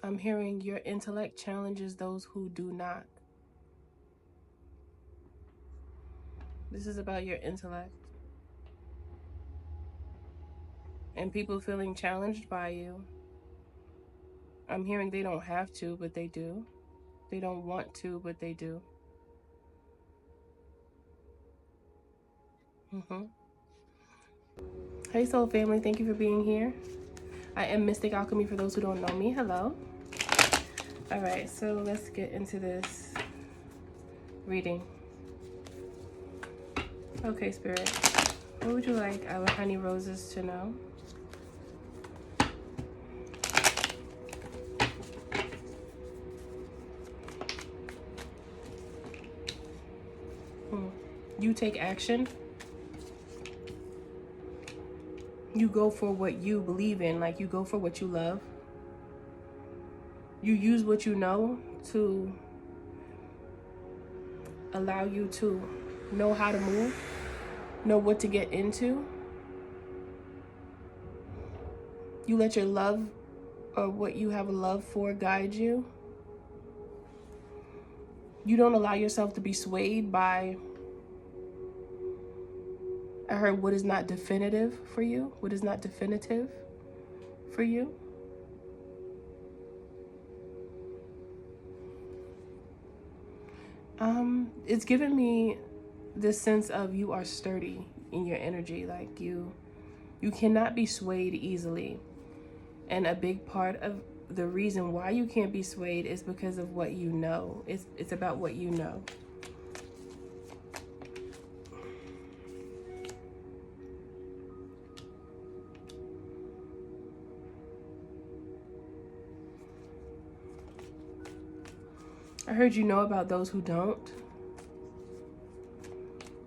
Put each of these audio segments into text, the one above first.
I'm hearing your intellect challenges those who do not. This is about your intellect. And people feeling challenged by you. I'm hearing they don't have to, but they do. They don't want to, but they do. Hey soul family, thank you for being here. I am Mystic Alchemy for those who don't know me. Hello. All right, so let's get into this reading. Okay, Spirit, what would you like our honey roses to know? You take action. You go for what you believe in, like you go for what you love. You use what you know to allow you to know how to move, know what to get into. You let your love or what you have a love for guide you. You don't allow yourself to be swayed by, I heard, what is not definitive for you, what is not definitive for you. It's given me this sense of you are sturdy in your energy, like you cannot be swayed easily. And a big part of the reason why you can't be swayed is because of what you know. It's about what you know. I heard you know about those who don't.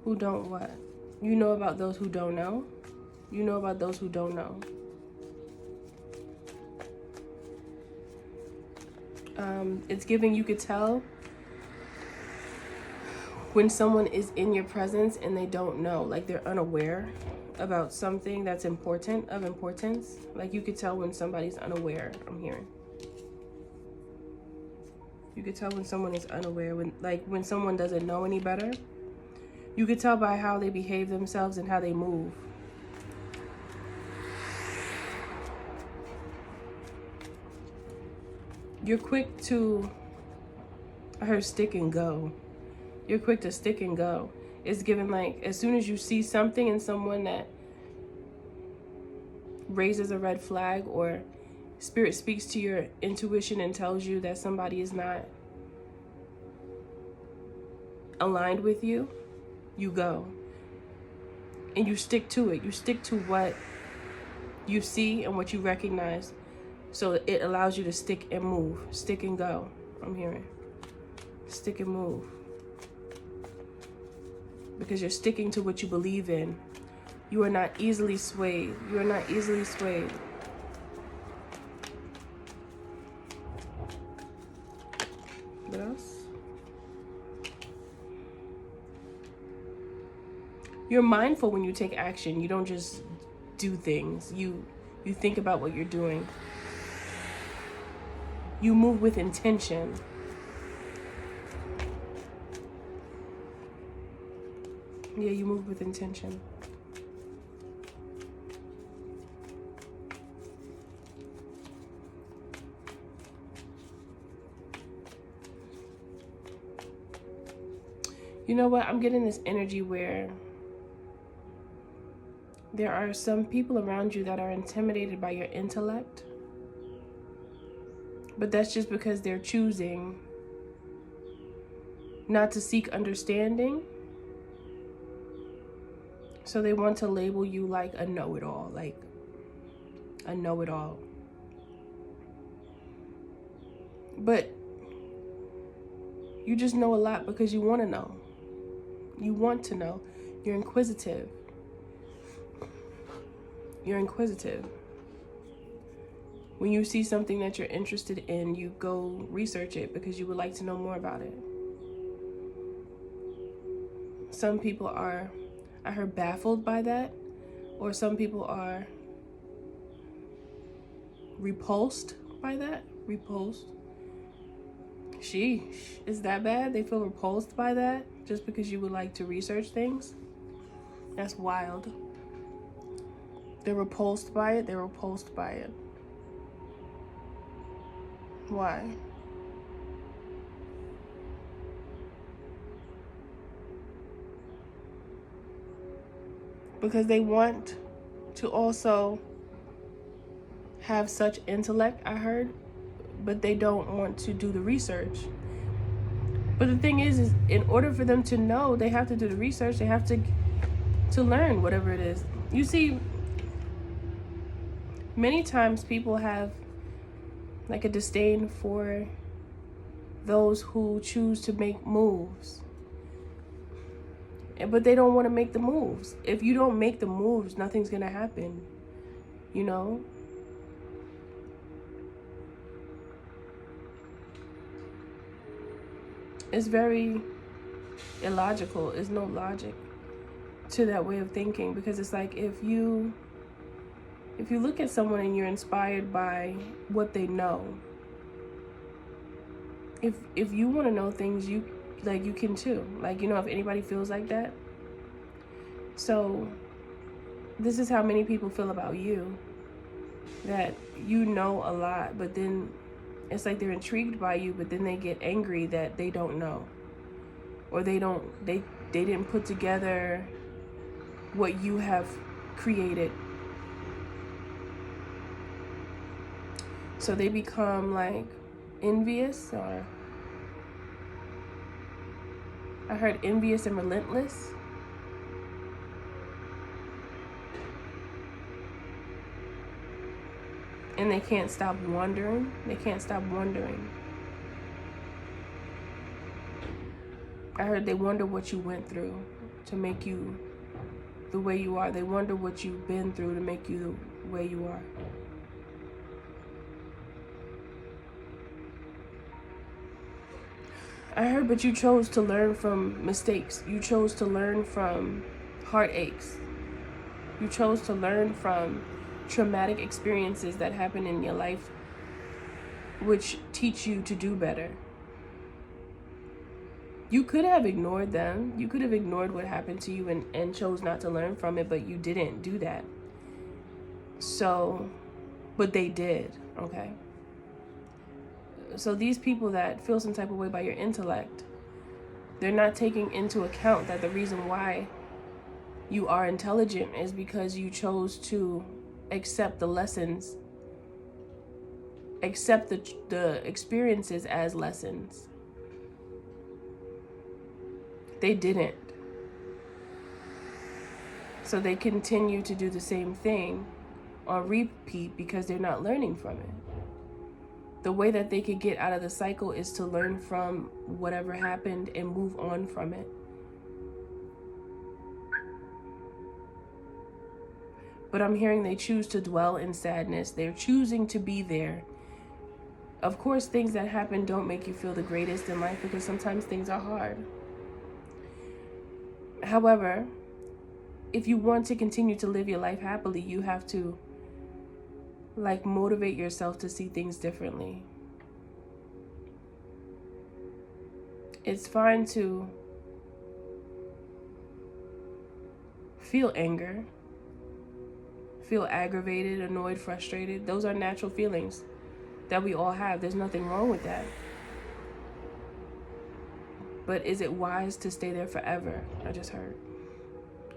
Who don't what? You know about those who don't know? You know about those who don't know. It's giving you could tell when someone is in your presence and they don't know, like they're unaware about something that's important, of importance. Like you could tell when somebody's unaware, I'm hearing. You could tell when someone is unaware, when someone doesn't know any better. You could tell by how they behave themselves and how they move. You're quick to, I heard stick and go. You're quick to stick and go. It's given like, as soon as you see something in someone that raises a red flag, or Spirit speaks to your intuition and tells you that somebody is not aligned with you, you go. And you stick to it. You stick to what you see and what you recognize. So it allows you to stick and move. Stick and go. I'm hearing. Stick and move. Because you're sticking to what you believe in. You are not easily swayed. You are not easily swayed. What else? You're mindful when you take action. You don't just do things. You think about what you're doing. You move with intention. Yeah, you move with intention. You know what? I'm getting this energy where there are some people around you that are intimidated by your intellect. But that's just because they're choosing not to seek understanding. So they want to label you like a know-it-all, like a know-it-all. But you just know a lot because you want to know. You want to know. You're inquisitive. You're inquisitive. When you see something that you're interested in, you go research it because you would like to know more about it. Some people are, I heard, baffled by that, or some people are repulsed by that. Repulsed. Sheesh. Is that bad? They feel repulsed by that just because you would like to research things? That's wild. They're repulsed by it. They're repulsed by it. Why? Because they want to also have such intellect, I heard, but they don't want to do the research. But the thing is in order for them to know, they have to do the research. They have to learn whatever it is. You see, many times people have like a disdain for those who choose to make moves. But they don't want to make the moves. If you don't make the moves, nothing's going to happen. You know? It's very illogical. There's no logic to that way of thinking, because it's like if you look at someone and you're inspired by what they know, if you want to know things, you can too. Like, if anybody feels like that. So this is how many people feel about you, that you know a lot, but then it's like they're intrigued by you, but then they get angry that they don't know, or they didn't put together what you have created. So they become like envious, or I heard envious and relentless. And they can't stop wondering. They can't stop wondering. I heard they wonder what you went through to make you the way you are. They wonder what you've been through to make you the way you are. I heard, but you chose to learn from mistakes. You chose to learn from heartaches. You chose to learn from traumatic experiences that happen in your life, which teach you to do better. You could have ignored them. You could have ignored what happened to you and chose not to learn from it, but you didn't do that. So, but they did, okay? So these people that feel some type of way by your intellect, they're not taking into account that the reason why you are intelligent is because you chose to accept the lessons, accept the experiences as lessons. They didn't. So they continue to do the same thing on repeat because they're not learning from it. The way that they could get out of the cycle is to learn from whatever happened and move on from it. But I'm hearing they choose to dwell in sadness. They're choosing to be there. Of course, things that happen don't make you feel the greatest in life, because sometimes things are hard. However, if you want to continue to live your life happily, you have to motivate yourself to see things differently. It's fine to feel anger, feel aggravated, annoyed, frustrated. Those are natural feelings that we all have. There's nothing wrong with that. But is it wise to stay there forever? I just heard.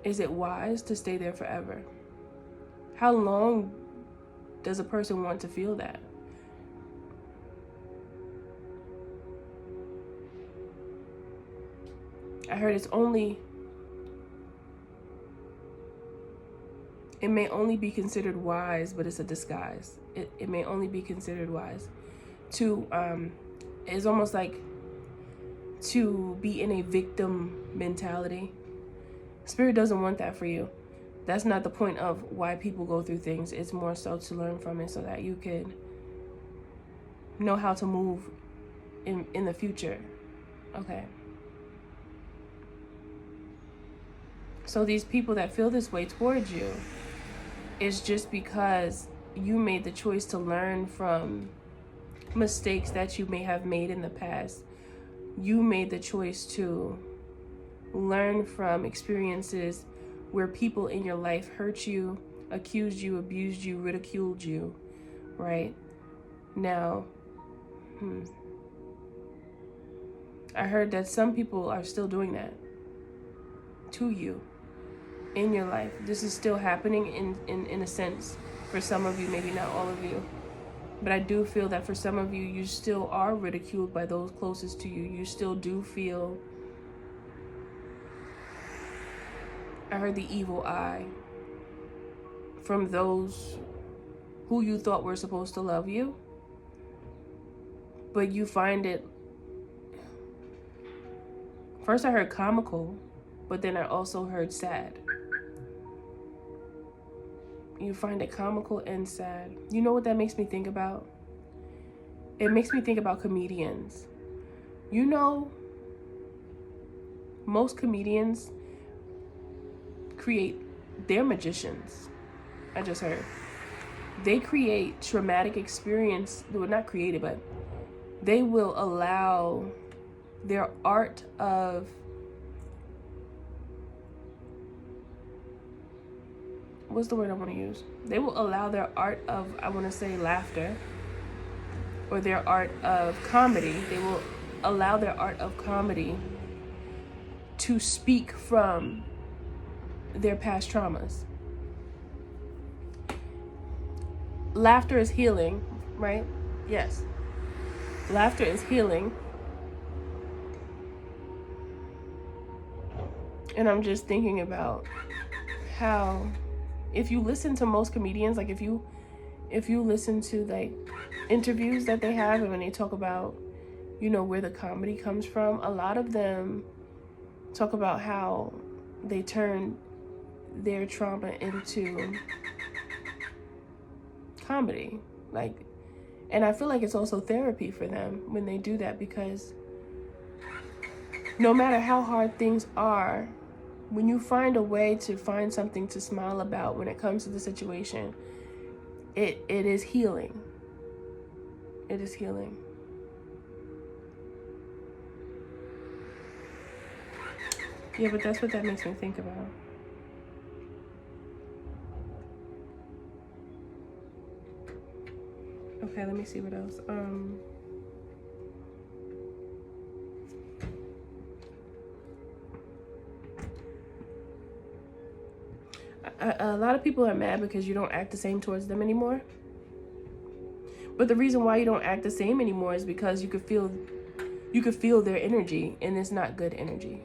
Is it wise to stay there forever? How long does a person want to feel that? I heard it may only be considered wise, but it's a disguise. It may only be considered wise to, it's almost like to be in a victim mentality. Spirit doesn't want that for you. That's not the point of why people go through things. It's more so to learn from it so that you could know how to move in the future. Okay. So these people that feel this way towards you is just because you made the choice to learn from mistakes that you may have made in the past. You made the choice to learn from experiences where people in your life hurt you, accused you, abused you, ridiculed you, right? Now, I heard that some people are still doing that to you in your life. This is still happening in a sense for some of you, maybe not all of you. But I do feel that for some of you, you still are ridiculed by those closest to you. You still do feel, I heard, the evil eye from those who you thought were supposed to love you. But you find it, first I heard comical, but then I also heard sad. You find it comical and sad. You know what that makes me think about? It makes me think about comedians. You know, most comedians they're magicians. I just heard. They create traumatic experience, well, not create it, but they will allow their art of, what's the word I want to use? They will allow their art of, I want to say, laughter, or their art of comedy. They will allow their art of comedy to speak from their past traumas. Laughter is healing, right? Yes. Laughter is healing. And I'm just thinking about how, if you listen to most comedians, like if you listen to like interviews that they have, and when they talk about, you know, where the comedy comes from, a lot of them talk about how they turn their trauma into comedy. Like, and I feel like it's also therapy for them when they do that, because no matter how hard things are, when you find a way to find something to smile about when it comes to the situation, it is healing. It is healing. Yeah, but that's what that makes me think about. Okay, let me see what else. A lot of people are mad because you don't act the same towards them anymore. But the reason why you don't act the same anymore is because you could feel their energy, and it's not good energy.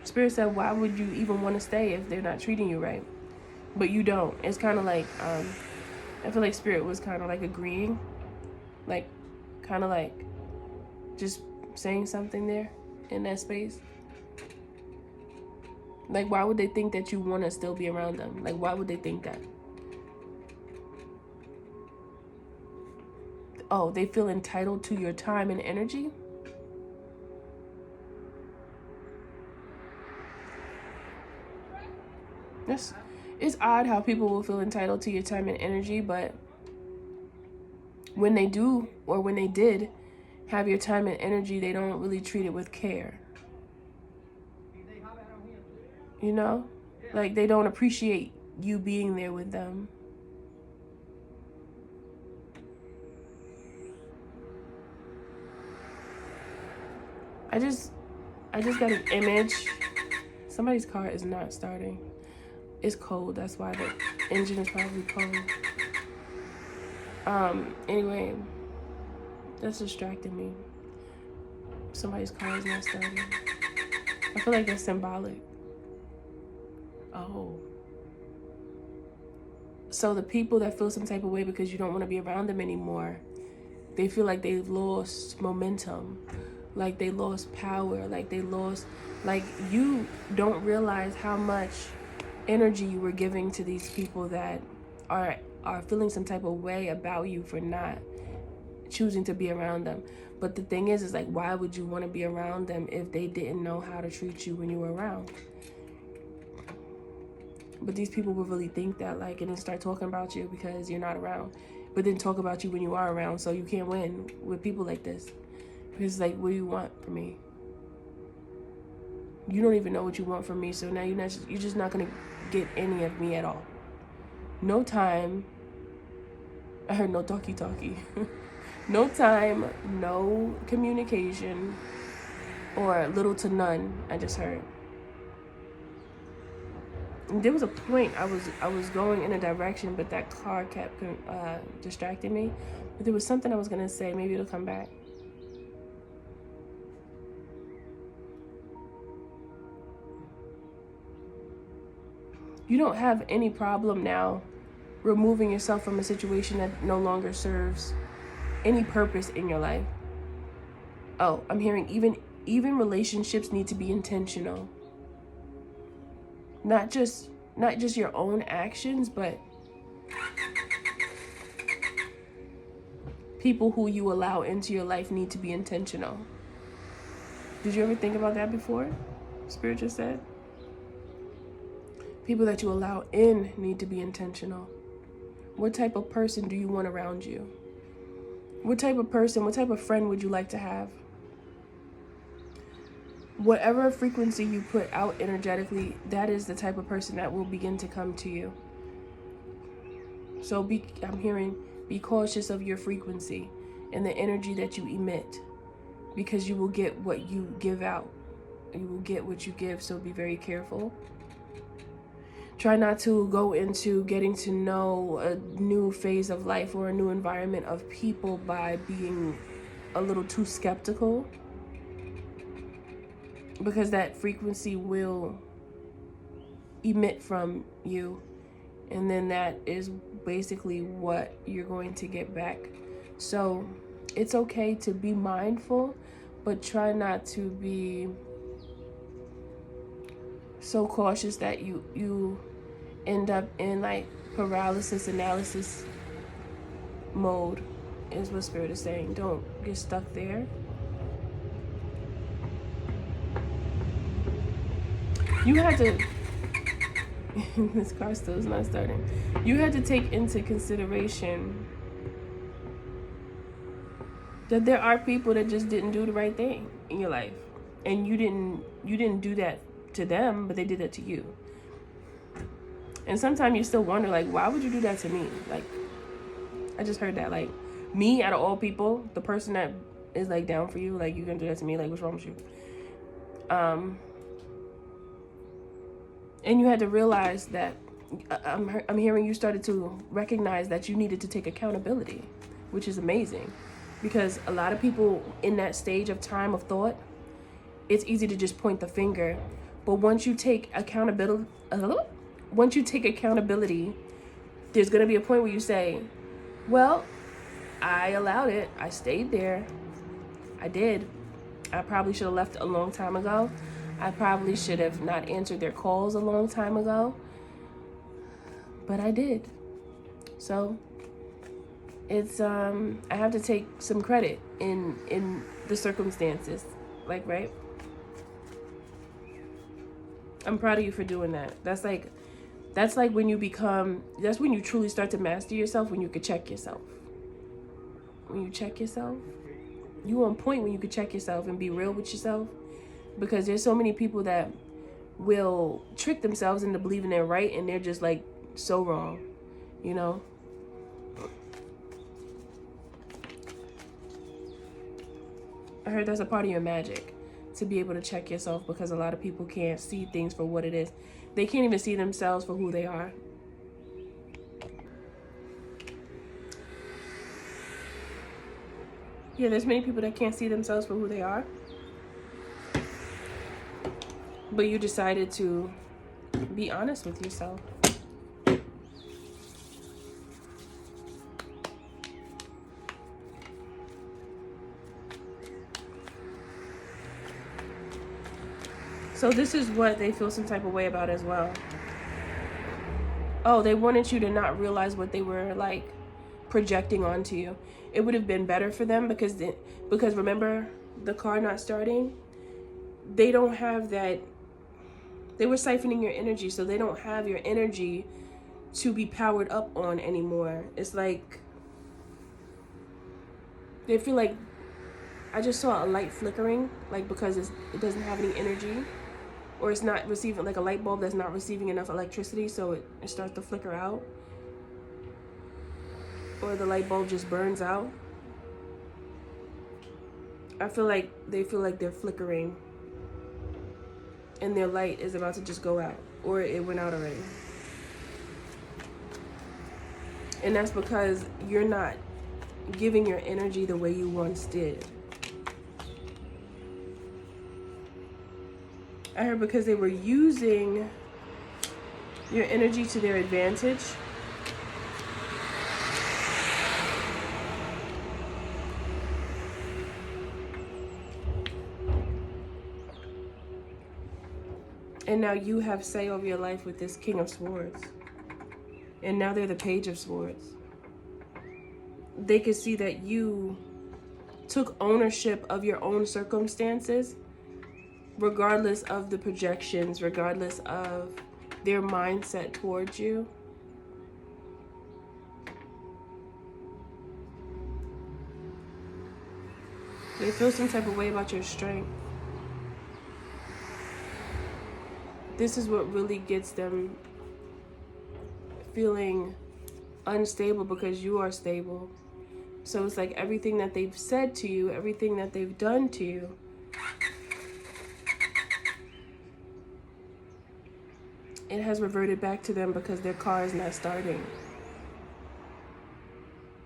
Spirit said, why would you even want to stay if they're not treating you right? But you don't. It's kind of like, I feel like Spirit was kind of like agreeing, like kind of like just saying something there in that space. Like, why would they think that you want to still be around them? Like, why would they think that? Oh, they feel entitled to your time and energy? It's odd how people will feel entitled to your time and energy, but when they do, or when they did have your time and energy, they don't really treat it with care. You know? Like, they don't appreciate you being there with them. I just got an image. Somebody's car is not starting. It's cold, that's why the engine is probably cold. Anyway, that's distracting me. Somebody's car is not starting. I feel like that's symbolic. Oh. So the people that feel some type of way because you don't want to be around them anymore, they feel like they've lost momentum, like they lost power, like you don't realize how much energy you were giving to these people that are feeling some type of way about you for not choosing to be around them. But the thing is like, why would you want to be around them if they didn't know how to treat you when you were around? But these people will really think that, like, and then start talking about you because you're not around. But then talk about you when you are around, so you can't win with people like this. Because, like, what do you want from me? You don't even know what you want from me, so now you're just not going to get any of me at all. No time. I heard no talkie. No time, no communication, or little to none, I just heard. There was a point I was going in a direction, but that car kept distracting me. But there was something I was gonna say. Maybe it'll come back. You don't have any problem now removing yourself from a situation that no longer serves any purpose in your life. Oh, I'm hearing even relationships need to be intentional. Not just your own actions, but people who you allow into your life need to be intentional. Did you ever think about that before? Spirit just said. People that you allow in need to be intentional. What type of person do you want around you? What type of person, what type of friend would you like to have? Whatever frequency you put out energetically, that is the type of person that will begin to come to you. So I'm hearing, be cautious of your frequency and the energy that you emit, because you will get what you give out. You will get what you give, so be very careful. Try not to go into getting to know a new phase of life or a new environment of people by being a little too skeptical, because that frequency will emit from you, and then that is basically what you're going to get back. So it's okay to be mindful, but try not to be so cautious that you end up in like paralysis analysis mode, is what Spirit is saying. Don't get stuck there. You had to this car still is not starting. You had to take into consideration that there are people that just didn't do the right thing in your life, and you didn't do that to them, but they did that to you. And sometimes you still wonder, like, why would you do that to me? Like, I just heard that, like, me out of all people, the person that is like down for you, like, you gonna do that to me? Like, what's wrong with you? And you had to realize that I'm hearing you started to recognize that you needed to take accountability, which is amazing, because a lot of people in that stage of time of thought, it's easy to just point the finger. But once you take accountability, there's going to be a point where you say, well, I allowed it. I stayed there. I did. I probably should have left a long time ago. I probably should have not answered their calls a long time ago. But I did. So it's I have to take some credit in the circumstances. Like, right? I'm proud of you for doing that. That's like when you truly start to master yourself, when you could check yourself. When you check yourself, you on point when you could check yourself and be real with yourself. Because there's so many people that will trick themselves into believing they're right, and they're just like so wrong, you know? I heard that's a part of your magic, to be able to check yourself, because a lot of people can't see things for what it is. They can't even see themselves for who they are. Yeah, there's many people that can't see themselves for who they are. But you decided to be honest with yourself. So this is what they feel some type of way about as well. Oh, they wanted you to not realize what they were like projecting onto you. It would have been better for them because remember the car not starting? They don't have that They were siphoning your energy, so they don't have your energy to be powered up on anymore. It's like they feel like, I just saw a light flickering, like because it doesn't have any energy, or it's not receiving, like a light bulb that's not receiving enough electricity, so it starts to flicker out, or the light bulb just burns out. I feel like they feel like they're flickering and their light is about to just go out, or it went out already. And that's because you're not giving your energy the way you once did. I heard because they were using your energy to their advantage. And now you have say over your life with this King of Swords. And now they're the Page of Swords. They could see that you took ownership of your own circumstances, regardless of the projections, regardless of their mindset towards you. They feel some type of way about your strength. This is what really gets them feeling unstable, because you are stable. So it's like everything that they've said to you, everything that they've done to you, it has reverted back to them because their car is not starting.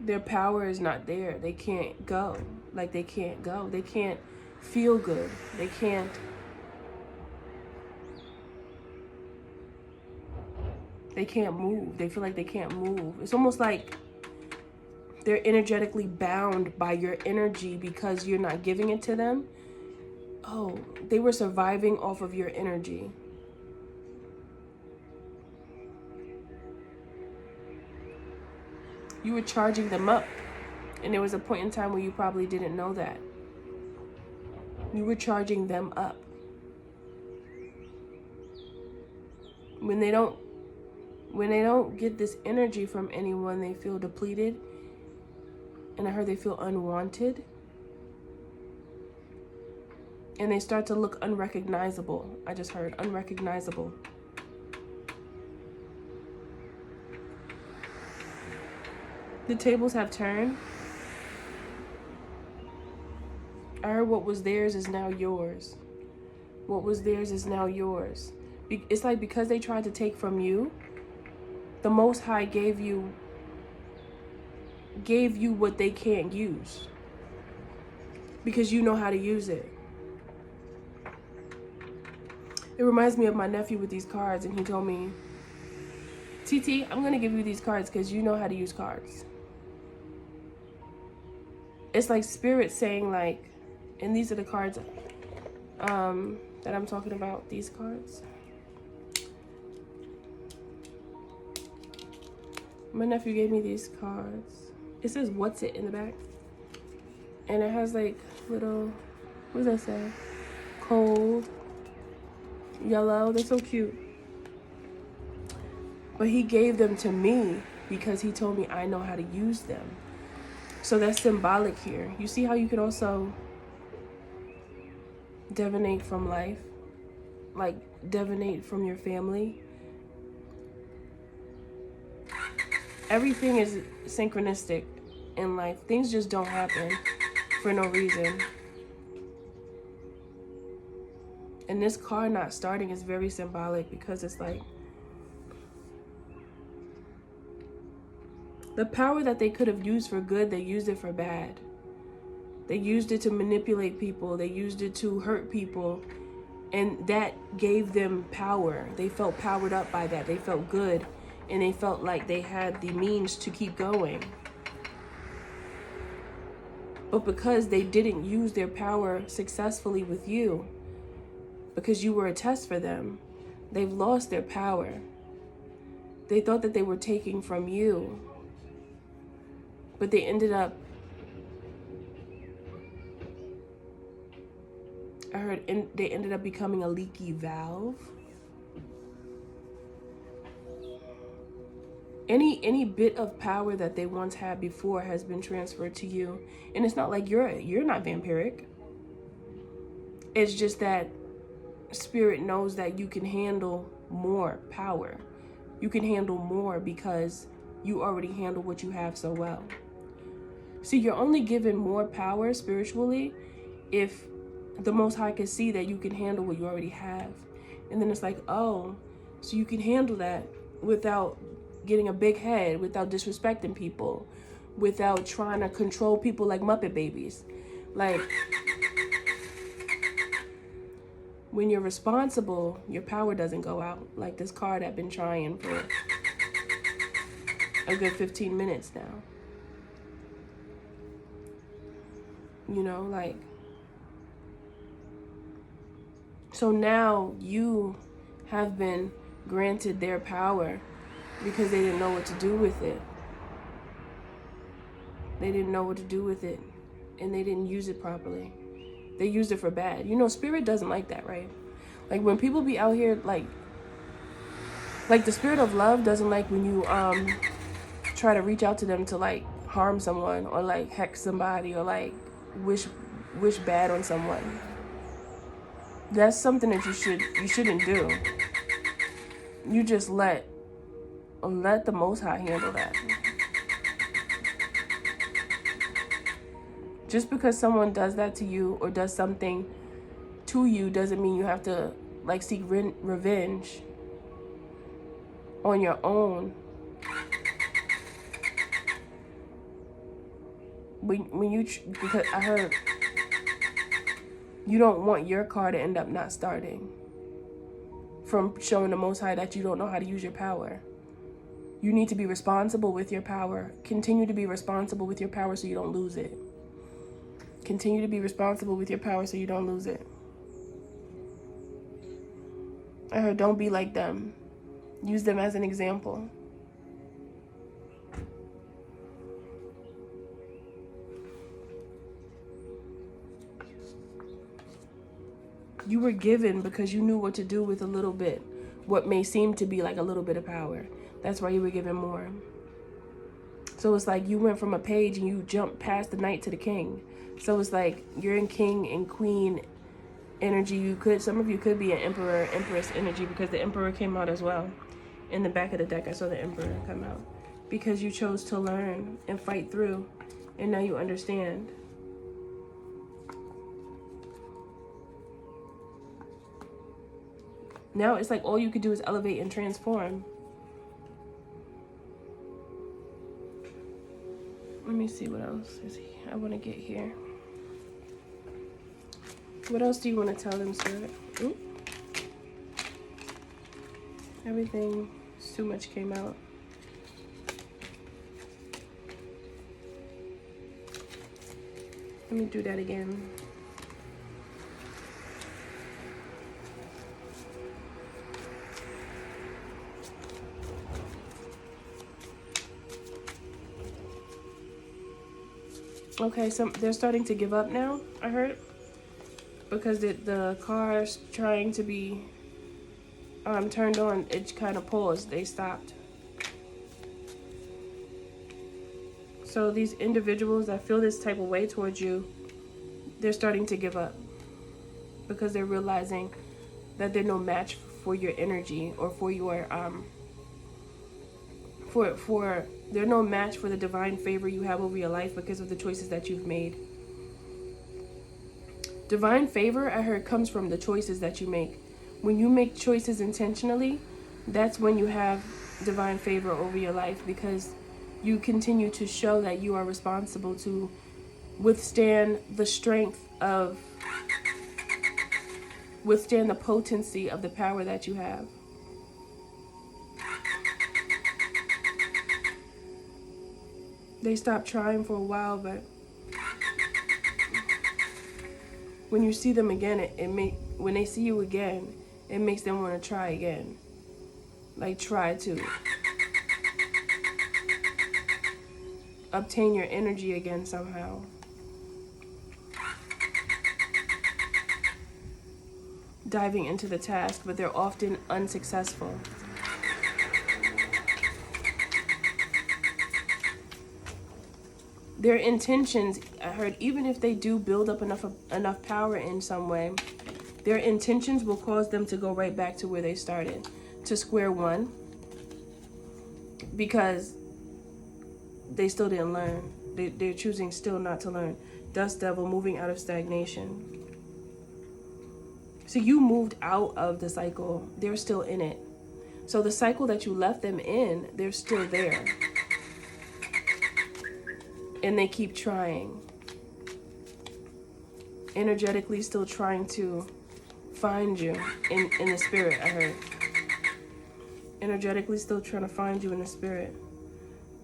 Their power is not there. They can't go. Like, they can't go. They can't feel good. They can't. They can't move. They feel like they can't move. It's almost like they're energetically bound by your energy because you're not giving it to them. Oh, they were surviving off of your energy. You were charging them up. And there was a point in time where you probably didn't know that. You were charging them up. When they don't get this energy from anyone, they feel depleted. And I heard they feel unwanted. And they start to look unrecognizable. I just heard unrecognizable. The tables have turned. I heard what was theirs is now yours. What was theirs is now yours. It's like because they tried to take from you, the Most High gave you what they can't use. Because you know how to use it. It reminds me of my nephew with these cards, and he told me, TT, I'm going to give you these cards because you know how to use cards. It's like Spirit saying, like, and these are the cards that I'm talking about, these cards. My nephew gave me these cards. It says, "What's it?" in the back. And it has like little, what does that say? Cold, yellow. They're so cute. But he gave them to me because he told me I know how to use them. So that's symbolic here. You see how you could also divinate from life? Like divinate from your family? Everything is synchronistic in life. Things just don't happen for no reason. And this car not starting is very symbolic because it's like the power that they could have used for good, they used it for bad. They used it to manipulate people. They used it to hurt people. And that gave them power. They felt powered up by that. They felt good. And they felt like they had the means to keep going. But because they didn't use their power successfully with you, because you were a test for them, they've lost their power. They thought that they were taking from you. But they ended up, I heard they ended up becoming a leaky valve. Any bit of power that they once had before has been transferred to you. And it's not like you're not vampiric. It's just that spirit knows that you can handle more power. You can handle more because you already handle what you have so well. See, you're only given more power spiritually if the Most High can see that you can handle what you already have. And then it's like, oh, so you can handle that without getting a big head, without disrespecting people, without trying to control people like Muppet babies. Like, when you're responsible, your power doesn't go out. Like this card I've been trying for a good 15 minutes now. You know, like, so now you have been granted their power because they didn't know what to do with it. They didn't know what to do with it, and they didn't use it properly. They used it for bad. You know, spirit doesn't like that, right? Like when people be out here, like the spirit of love doesn't like when you try to reach out to them to like harm someone or like hex somebody or like wish bad on someone. That's something that you shouldn't do. You just let the Most High handle that. Just because someone does that to you or does something to you doesn't mean you have to like seek revenge on your own. When you, because I heard you don't want your car to end up not starting from showing the Most High that you don't know how to use your power. You need to be responsible with your power. Continue to be responsible with your power so you don't lose it. Continue to be responsible with your power so you don't lose it. I heard don't be like them. Use them as an example. You were given because you knew what to do with a little bit. What may seem to be like a little bit of power. That's why you were given more. So it's like you went from a page and you jumped past the knight to the king. So it's like you're in king and queen energy. Some of you could be an emperor, empress energy because the emperor came out as well. In the back of the deck, I saw the emperor come out. Because you chose to learn and fight through. And now you understand. Now it's like all you could do is elevate and transform. Let me see what else is here. I want to get here. What else do you want to tell them, Spirit? Ooh. Everything, too much came out. Let me do that again. Okay, so they're starting to give up now, I heard. Because the car's trying to be turned on, it kind of paused. They stopped. So these individuals that feel this type of way towards you, they're starting to give up. Because they're realizing that they're no match for your energy or for your they're no match for the divine favor you have over your life because of the choices that you've made. Divine favor, I heard, comes from the choices that you make. When you make choices intentionally, that's when you have divine favor over your life because you continue to show that you are responsible to withstand the potency of the power that you have. They stopped trying for a while, but when you see them again, when they see you again, it makes them want to try again. Like try to obtain your energy again somehow. Diving into the task, but they're often unsuccessful. their intentions, I heard, even if they do build up enough power in some way, their intentions will cause them to go right back to where they started, to square one, because they still didn't learn. They're choosing still not to learn. Dust devil, moving out of stagnation. So you moved out of the cycle. They're still in it. So the cycle that you left them in, they're still there. And they keep trying. Energetically still trying to find you in the spirit, I heard. Energetically still trying to find you in the spirit.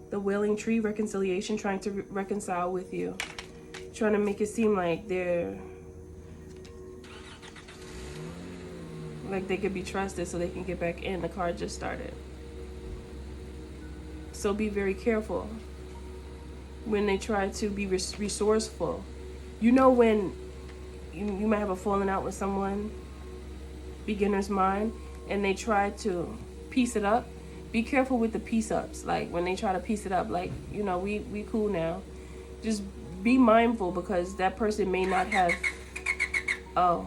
The wailing tree, reconciliation, trying to reconcile with you. Trying to make it seem like they could be trusted so they can get back in. The card just started. So be very careful when they try to be resourceful. You know, when you might have a falling out with someone, beginner's mind, and they try to piece it up. Be careful with the piece ups. Like when they try to piece it up, like, you know, we cool now. Just be mindful, because that person may not have, oh,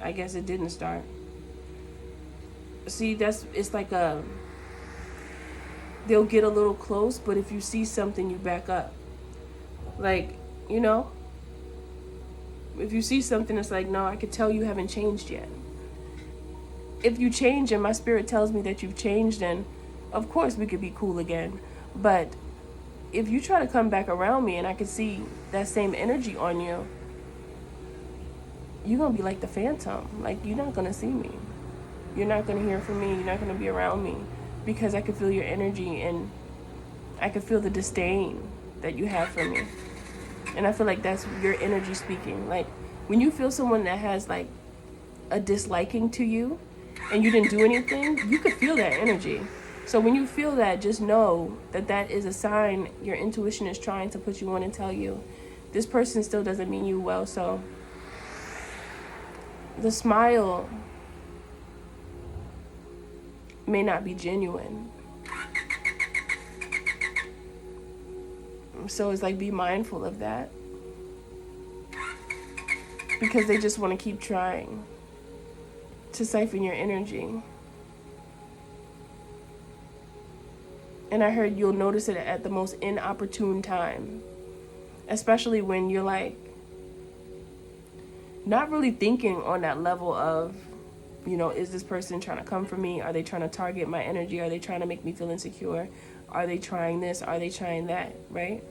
I guess it didn't start. See, it's like they'll get a little close, but if you see something, you back up. Like, you know, if you see something, it's like, no, I could tell you haven't changed yet. If you change and my spirit tells me that you've changed, then of course we could be cool again. But if you try to come back around me and I can see that same energy on you, you're going to be like the phantom. Like, you're not going to see me. You're not going to hear from me. You're not going to be around me, because I can feel your energy and I can feel the disdain that you have for me. And I feel like that's your energy speaking. Like, when you feel someone that has like a disliking to you and you didn't do anything, you could feel that energy. So when you feel that, just know that that is a sign your intuition is trying to put you on and tell you this person still doesn't mean you well. So the smile may not be genuine. So it's like, be mindful of that, because they just want to keep trying to siphon your energy. And I heard you'll notice it at the most inopportune time, especially when you're like not really thinking on that level of, you know, is this person trying to come for me? Are they trying to target my energy? Are they trying to make me feel insecure? Are they trying this? Are they trying that? Right?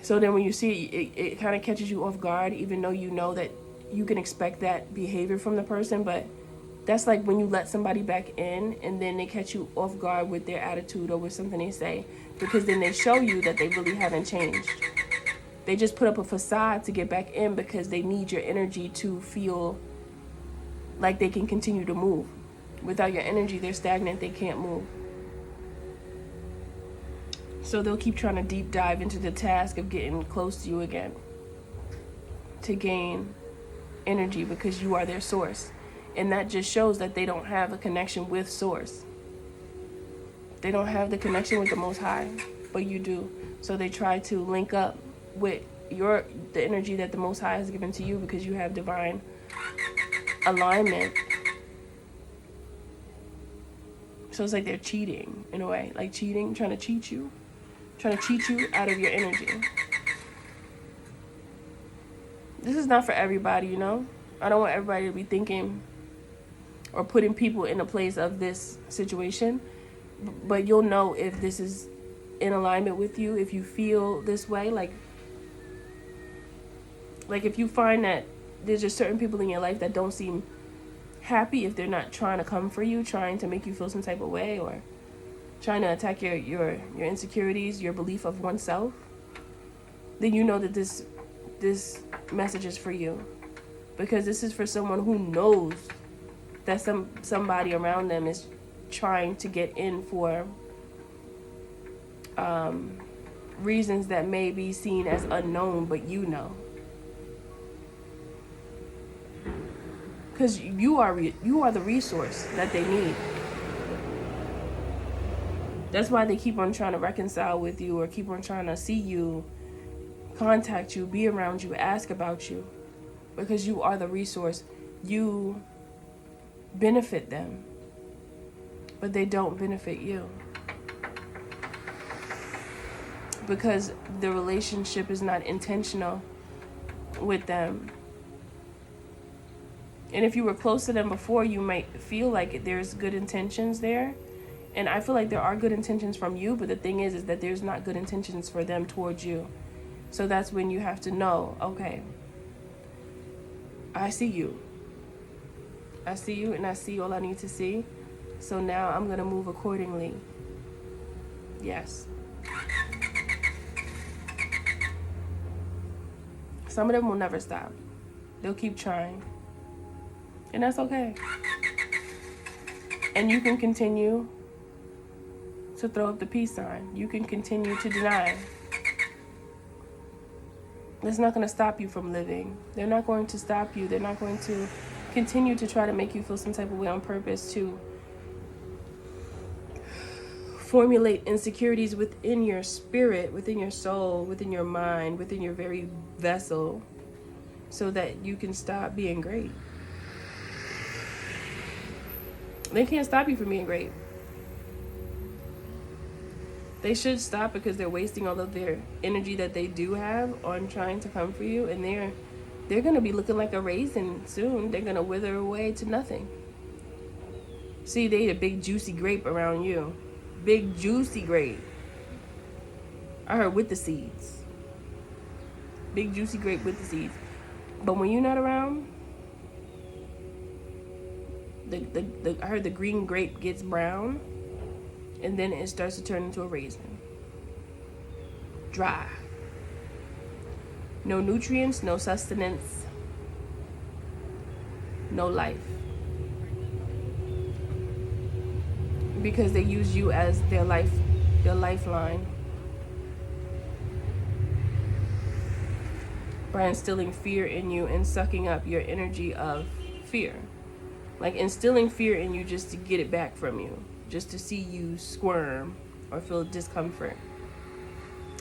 So then when you see it, it kind of catches you off guard, even though you know that you can expect that behavior from the person. But that's like when you let somebody back in and then they catch you off guard with their attitude or with something they say, because then they show you that they really haven't changed. They just put up a facade to get back in because they need your energy to feel like they can continue to move. Without your energy, they're stagnant, they can't move. So they'll keep trying to deep dive into the task of getting close to you again to gain energy, because you are their source. And that just shows that they don't have a connection with source. They don't have the connection with the Most High, but you do. So they try to link up with the energy that the Most High has given to you, because you have divine alignment. So it's like they're cheating in a way, like cheating, trying to cheat you out of your energy. This is not for everybody, you know. I don't want everybody to be thinking or putting people in a place of this situation, but you'll know if this is in alignment with you, if you feel this way, like if you find that there's just certain people in your life that don't seem happy, if they're not trying to come for you, trying to make you feel some type of way, or trying to attack your insecurities, your belief of oneself, then you know that this message is for you, because this is for someone who knows that somebody around them is trying to get in for reasons that may be seen as unknown, but you know. Because you are the resource that they need. That's why they keep on trying to reconcile with you, or keep on trying to see you, contact you, be around you, ask about you, because you are the resource. You benefit them, but they don't benefit you, because the relationship is not intentional with them. And if you were close to them before, you might feel like there's good intentions there. And I feel like there are good intentions from you, but the thing is that there's not good intentions for them towards you. So that's when you have to know, okay, I see you. I see you, and I see all I need to see. So now I'm going to move accordingly. Yes. Some of them will never stop. They'll keep trying. And that's okay. And you can continue to throw up the peace sign. You can continue to deny. That's not going to stop you from living. They're not going to stop you. They're not going to continue to try to make you feel some type of way on purpose, to formulate insecurities within your spirit, within your soul, within your mind, within your very vessel, so that you can stop being great. They can't stop you from being great. They should stop, because they're wasting all of their energy that they do have on trying to come for you, and they're going to be looking like a raisin soon. They're going to wither away to nothing. See, they a big juicy grape around you. Big juicy grape. I heard with the seeds. Big juicy grape with the seeds. But when you're not around, I heard the green grape gets brown, and then it starts to turn into a raisin. Dry. No nutrients, no sustenance, no life. Because they use you as their lifeline. By instilling fear in you and sucking up your energy of fear. Like instilling fear in you just to get it back from you. Just to see you squirm or feel discomfort.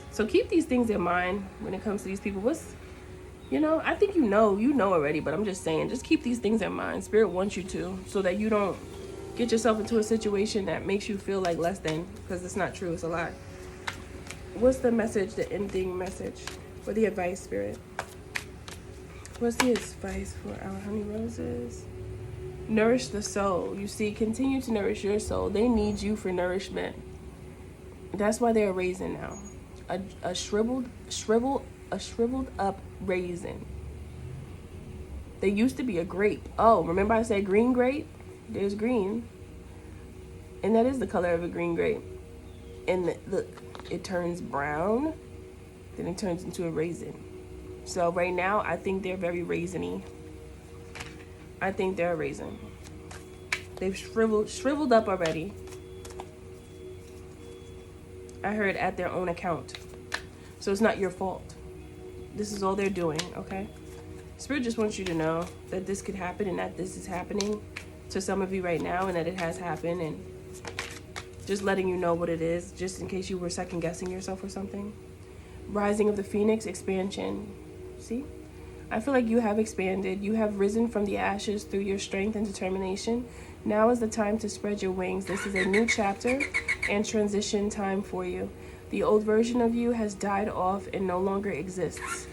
So keep these things in mind when it comes to these people. I think you know already, but I'm just saying, just keep these things in mind. Spirit wants you to, so that you don't get yourself into a situation that makes you feel like less than, because it's not true, it's a lie. What's the message, the ending message, or the advice, Spirit? What's the advice for our honey roses? Nourish the soul. You see, continue to nourish your soul. They need you for nourishment. That's why they're a raisin now. A shriveled up raisin. They used to be a grape. Oh, remember I said green grape? There's green. And that is the color of a green grape. And look, it turns brown, then it turns into a raisin. So right now, I think they're very raisiny. I think they're a raisin. They've shriveled up already. I heard at their own account. So it's not your fault. This is all they're doing, okay? Spirit just wants you to know that this could happen, and that this is happening to some of you right now, and that it has happened, and just letting you know what it is, just in case you were second guessing yourself or something. Rising of the Phoenix, expansion. See? I feel like you have expanded. You have risen from the ashes through your strength and determination. Now is the time to spread your wings. This is a new chapter and transition time for you. The old version of you has died off and no longer exists.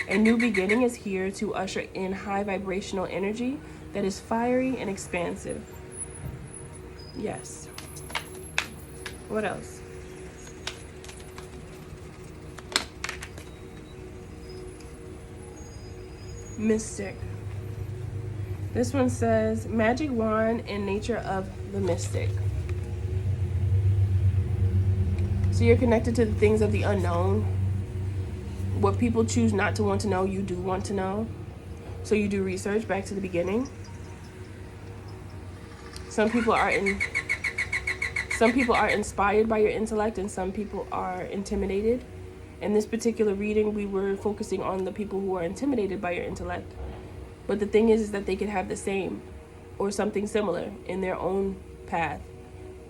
A new beginning is here to usher in high vibrational energy that is fiery and expansive. Yes. What else? Mystic. This one says, magic wand and nature of the mystic. So you're connected to the things of the unknown. What people choose not to want to know, you do want to know. So you do research back to the beginning. Some people are inspired by your intellect, and some people are intimidated. In this particular reading, we were focusing on the people who are intimidated by your intellect. But the thing is that they could have the same or something similar in their own path.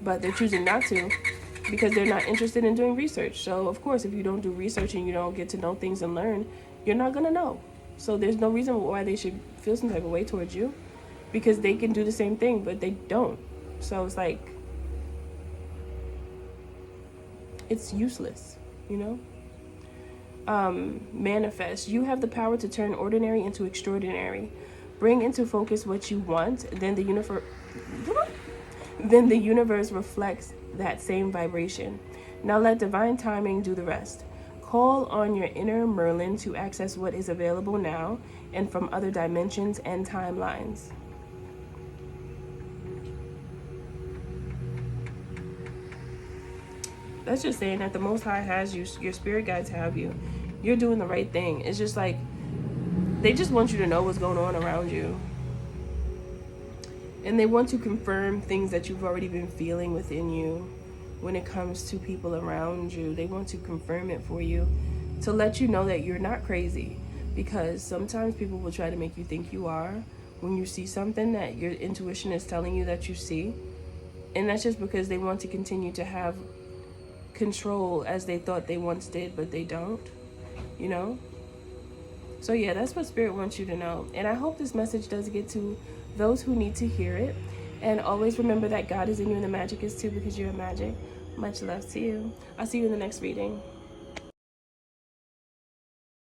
But they're choosing not to, because they're not interested in doing research. So of course, if you don't do research and you don't get to know things and learn, you're not gonna know. So there's no reason why they should feel some type of way towards you, because they can do the same thing, but they don't. So it's like, it's useless, you know? Manifest. You have the power to turn ordinary into extraordinary. Bring into focus what you want, then the universe reflects that same vibration. Now let divine timing do the rest. Call on your inner Merlin to access what is available now and from other dimensions and timelines. That's just saying that the Most High has you, your spirit guides have you. You're doing the right thing. It's just like, they just want you to know what's going on around you. And they want to confirm things that you've already been feeling within you when it comes to people around you. They want to confirm it for you to let you know that you're not crazy. Because sometimes people will try to make you think you are when you see something that your intuition is telling you that you see. And that's just because they want to continue to have control as they thought they once did, but they don't, you know? So yeah, that's what Spirit wants you to know. And I hope this message does get to those who need to hear it. And always remember that God is in you and the magic is too, because you're magic. Much love to you. I'll see you in the next reading.